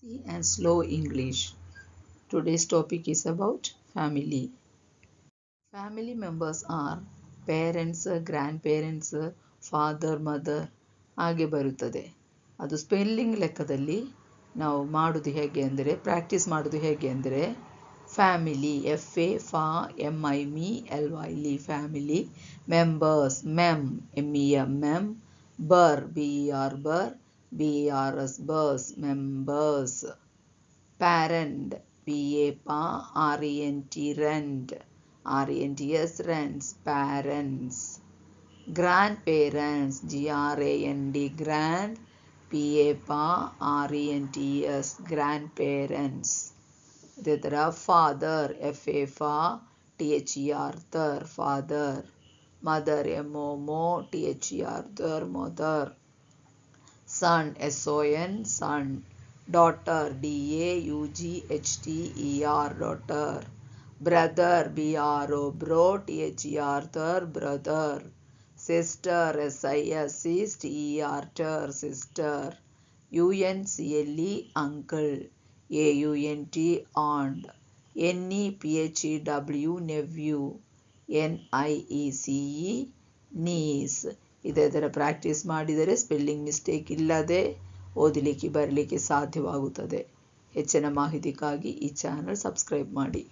Easy and slow English. Today's topic is about family. Family members are parents, grandparents, father, mother ಹಾಗೆ ಬರುತ್ತದೆ. ಅದು spelling ಲೆಕ್ಕದಲ್ಲಿ ನಾವು ಮಾಡೋದು ಹೇಗೆ ಅಂದರೆ ಪ್ರಾಕ್ಟೀಸ್ ಮಾಡೋದು ಹೇಗೆ ಅಂದರೆ family FAMILY family, members MEM, BER BERS bus members, parent RENT rents parents, grandparents GRAND RENTS grandparents. ಇದೇ ಥರ father FATHER father, mother MOMOTHER mother, son son, daughter DAUGHTER daughter, brother BROTHER brother, sister SISTER sister, UNCLE uncle, AUNT aunt, NEPHEW nephew, NIECE niece. ಇದೇ ಥರ practice ಮಾಡಿದರೆ spelling mistake ಇಲ್ಲದೆ ಓದಲಿಕ್ಕೆ ಬರಲಿಕ್ಕೆ ಸಾಧ್ಯವಾಗುತ್ತದೆ. ಹೆಚ್ಚಿನ ಮಾಹಿತಿಗಾಗಿ ಈ ಚಾನಲ್ ಸಬ್ಸ್ಕ್ರೈಬ್ ಮಾಡಿ.